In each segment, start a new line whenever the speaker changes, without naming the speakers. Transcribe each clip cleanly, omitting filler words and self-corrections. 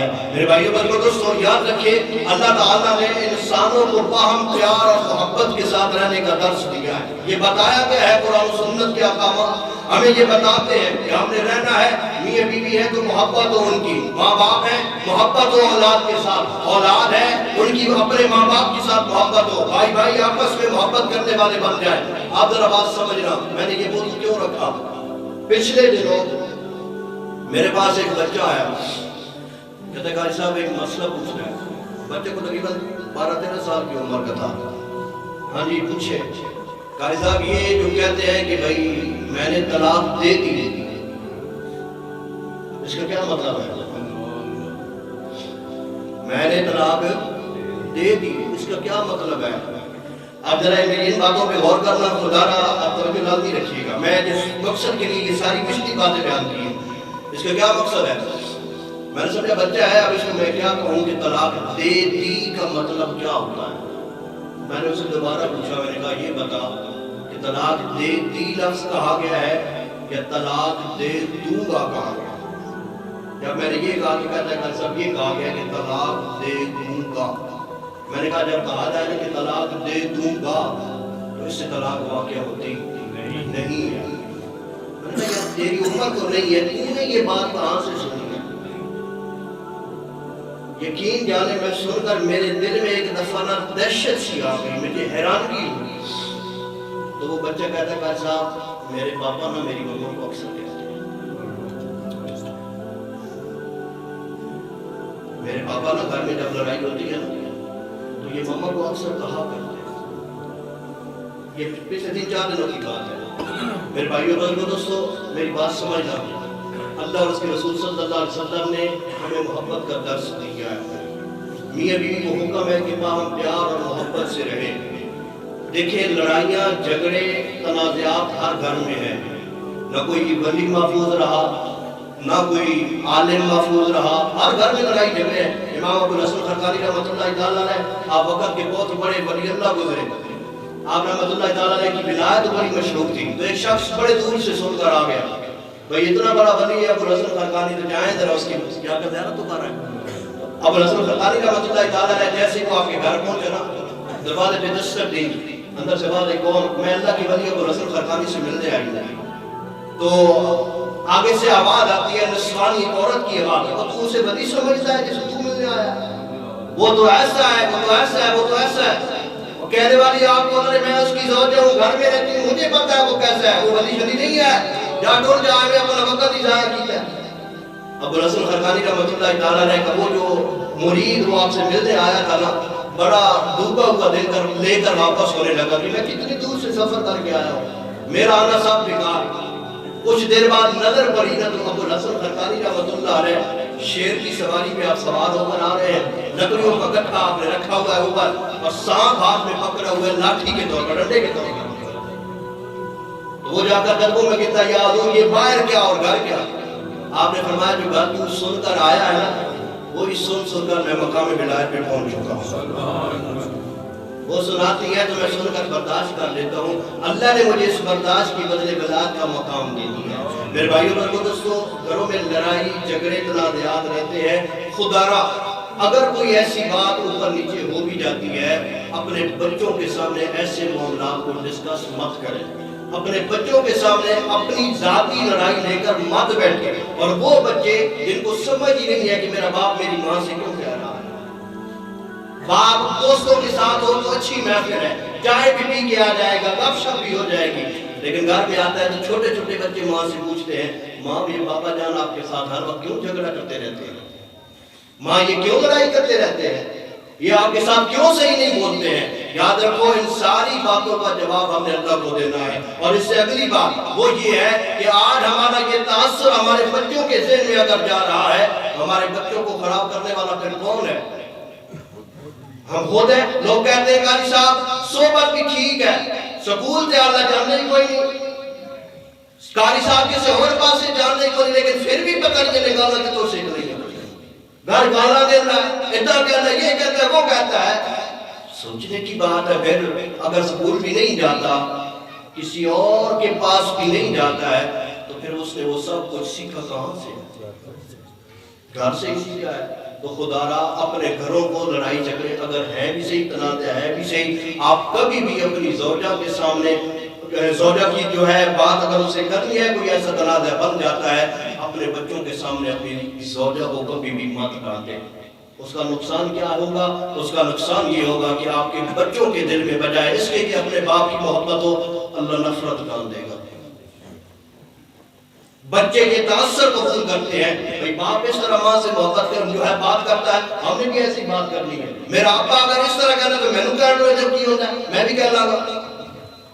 ہے۔ میرے بھائیو بہنوں دوستو یاد رکھیں اللہ تعالیٰ نے انسانوں کو باہم پیار اور محبت کے ساتھ رہنے کا درس دیا ہے۔ یہ بتایا گیا ہے قرآن و سنت کے احکامات ہمیں یہ بتاتے ہیں کہ ہم نے رہنا ہے، میاں بیوی ہے تو محبت ہو ان کی، ماں باپ ہے محبت ہو اولاد کے ساتھ، اولاد ہے ان کی اپنے ماں باپ کے ساتھ محبت ہو، بھائی بھائی آپس میں محبت کرنے والے بن جائیں۔ آپ ذرا بات سمجھنا، میں نے یہ موضوع کیوں رکھا؟ پچھلے دنوں میرے پاس ایک بچہ آیا، کہتے ہیں قاری صاحب ایک مسئلہ پوچھنا ہے۔ بچے کو تقریباً 12-13 سال کی عمر کا تھا۔ ہاں جی پوچھے قاری صاحب یہ جو کہتے ہیں کہ بھائی میں نے طلاق دے دی، اس کا کیا مطلب ہے؟ میں نے طلاق دے دی، اس کا کیا مطلب ہے؟ اب ذرا میری ان باتوں پہ غور کرنا، خدا را آپ توجہ لازمی رکھیے گا۔ میں جس مقصد کے لیے یہ ساری پچھلی باتیں بیان کی ہیں، اس کا کیا مقصد ہے؟ میں نے سمجھا بچہ ہے، اب اس کو میں کیا کہوں کہ طلاق دے دی کا مطلب کیا ہوتا ہے؟ میں نے اسے دوبارہ پوچھا، میں نے کہا یہ بتا کہ طلاق دے دی لفظ کہا گیا ہے یا طلاق دے دوں گا کہا گیا؟ جب میں نے یہ کہا کہ کہتا ہے سب یہ کہا گیا کہ طلاق دے دوں گا، میں نے کہا جب کہا جائے کہ طلاق دے دوں گا تو اس سے طلاق واقع ہوتی نہیں ہے۔ میں نے کہا تیری عمر تو نہیں ہے، تو نے یہ بات کہاں سے سنی ہے؟ یقین جانے میں سن کر میرے دل میں ایک دفعہ نہ دہشت سی آ گئی، مجھے حیرانگی ہوئی۔ تو وہ بچہ کہتا ہے کہ صاحب میرے پاپا نہ میری مما کو اکثر کہتے ہیں، میرے پاپا نہ گھر میں جب لڑائی ہوتی ہے نا تو یہ مما کو اکثر کہا کرتے ہیں۔ یہ پچھلے 3-4 دنوں کی بات ہے۔ میرے بھائیو بہنوں دوستو میری بات سمجھنا، اللہ اور اس کے رسول صلی اللہ علیہ وسلم نے ہمیں محبت کا درس دیا ہے۔ میاں بیوی کو حکم ہے کہ باہم پیار اور محبت سے رہیں۔ دیکھیں لڑائیاں جھگڑے تنازعات ہر گھر میں ہیں، نہ کوئی ولی محفوظ رہا نہ کوئی عالم محفوظ رہا، ہر گھر میں لڑائی جھگڑے ہیں۔ امام ابو الحسن خرقانی رحمۃ اللہ تعالیٰ علیہ آپ وقت کے بہت بڑے ولی اللہ گزرے، آپ رحمۃ اللہ تعالیٰ علیہ کی ولایت بڑی مشہور تھی، تو ایک شخص بڑے دور سے سن کر آ گیا بھئی اتنا بڑا ولی ہے ابو الحسن خرقانی، تو جائیں ذرا اس کی کیا کر زیارت تو کر رہے ہیں۔ ابو الحسن خرقانی رحمۃ اللہ تعالیٰ علیہ جیسے وہ آپ کے گھر پہنچے نا، دروازے پہ دستک دی، اندر سے بات ہے کون؟ میں اللہ کی ولی ابو الحسن خرقانی سے ملنے آئی ہوں۔ تو آگے سے آواز آتی ہے، نسوانی عورت کی آواز ہے، تو اسے ولی سمجھتا ہے جسے تو ملنے آیا، وہ تو ایسا ہے وہ تو ایسا ہے وہ تو ایسا ہے، وہ کہنے والی آپ کو میں اس کی زوجہ ہوں، گھر میں رہتی ہوں، مجھے پتا ہے وہ کیسا ہے، وہ ولی شدی نہیں ہے، جا ڈور جا میں اپنا وقت ہی ضائع کیا ہے۔ ابو الحسن خرقانی رحمۃ اللہ تعالیٰ علیہ کا وہ جو مرید وہ آپ سے ملنے آیا تھا نا، بڑا ڈوبا ہوا لے کر واپس ہونے لگا کہ میں کتنی دور سے سفر کر کے آیا ہوں، میرا آنا سب بیکار۔ کچھ دیر بعد نظر پڑی نہ تو ابو الحسن خرقانی رحمۃ اللہ علیہ شیر کی سواری پہ آپ سوار ہو کر آ رہے ہیں، لکڑیوں کا گٹھا آپ نے رکھا ہوا ہے اوپر اور سانپ ہاتھ میں پکڑا ہوا ہے لاٹھی کے طور پر، ڈنڈے کے طور پر۔ تو وہ جا کر دربوں میں کہتا ہے یا حضور یہ باہر کیا اور گھر کیا؟ آپ نے فرمایا جو گھر تو سن کر آیا ہے نا وہی سن کر میں مقام ولایت پہ پہنچ چکا ہوں۔ وہ سناتی ہے تو میں سن کر برداشت کر لیتا ہوں، اللہ نے مجھے اس برداشت کی بدلے ولایت کا مقام دے دیا۔ میرے بھائیوں بہنوں دوستو گھروں میں لڑائی جھگڑے تنازعات رہتے ہیں، خدا را اگر کوئی ایسی بات اوپر نیچے ہو بھی جاتی ہے اپنے بچوں کے سامنے ایسے معاملات کو ڈسکس مت کریں، اپنے بچوں کے سامنے اپنی ذاتی لڑائی لے کر مت بیٹھے، اور وہ بچے جن کو سمجھ ہی نہیں ہے کہ میرا باپ میری ماں سے کیوں کہہ رہا ہے، باپ دوستوں کے ساتھ ہو تو اچھی محفل ہے، چائے بھی پی کے آ جائے گا، گپ شپ بھی ہو جائے گی، لیکن گھر میں آتا ہے تو چھوٹے چھوٹے بچے ماں سے پوچھتے ہیں ماں یہ بابا جان آپ کے ساتھ ہر وقت کیوں جھگڑا کرتے رہتے ہیں، ماں یہ کیوں لڑائی کرتے رہتے ہیں، یہ آپ کے ساتھ کیوں صحیح نہیں بولتے ہیں۔ یاد رکھو ان ساری باتوں کا جواب ہم نے اللہ کو دینا ہے، اور اس سے اگلی بات وہ یہ ہے کہ آج ہمارا یہ تاثر ہمارے بچوں کے ذہن میں اگر جا رہا ہے ہمارے بچوں کو خراب کرنے والا پھر کون ہے؟ ہم خود ہیں۔ لوگ کہتے ہیں قاری صاحب صحبت بھی ٹھیک ہے، سکول تے اللہ جاننے ہی کوئی نہیں، قاری صاحب کسی اور پاس سے جاننے ہی کوئی نہیں، لیکن پھر بھی پتہ نہیں چلے گالا کہ تو سیکھ نہیں ہے، گھر گالا دینا ہے، اتنا کہتا ہے، یہ کہتا ہے، وہ کہتا ہے۔ سوچنے کی بات ہے پھر اگر سکول بھی نہیں جاتا کسی اور کے پاس بھی نہیں جاتا ہے تو پھر اس نے وہ سب کچھ سیکھا کہاں سے؟ گھر سے ہی سیکھا ہے۔ تو خدا را اپنے گھروں کو لڑائی جھگڑے اگر ہے بھی صحیح، تنازع ہے بھی صحیح، آپ کبھی بھی اپنی زوجہ کے سامنے، زوجہ کی جو ہے بات اگر اسے کرنی ہے، کوئی ایسا تنازع بن جاتا ہے، اپنے بچوں کے سامنے اپنی زوجہ کو کبھی بھی مت ڈانٹیں۔ اس کا نقصان کیا ہوگا؟ اس کا نقصان یہ ہوگا کہ آپ کے بچوں کے دل میں بجائے اس کے کہ اپنے باپ کی محبت ہو، اللہ نفرت ڈال دے گا۔ بچے یہ تاثر قبول کرتے ہیں، بھئی باپ اس طرح ماں سے محبت کر جو ہے بات کرتا ہے، ہم نے بھی ایسی بات کرنی ہے۔ میرا ابا اگر اس طرح کہنا تو میں نے کہہ رہا جب کی ہوتا ہے، میں بھی کہہ لگا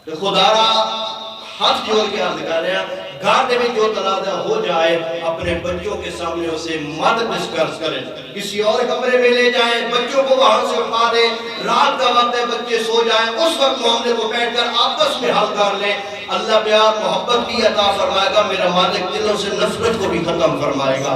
کہ خدا را ہاتھ جوڑ کے آپ نکال رہے ہیں، گھر میں جو تنازع ہو جائے اپنے بچوں کے سامنے اسے مت ڈسکس کریں، کسی اور کمرے میں لے جائیں، بچوں کو وہاں سے اٹھا دیں، رات کا وقت ہے بچے سو جائیں، اس وقت معاملے کو بیٹھ کر آپس میں حل کر لیں۔ اللہ پیار محبت بھی عطا فرمائے گا، میرا مالک دلوں سے نفرت کو بھی ختم فرمائے گا۔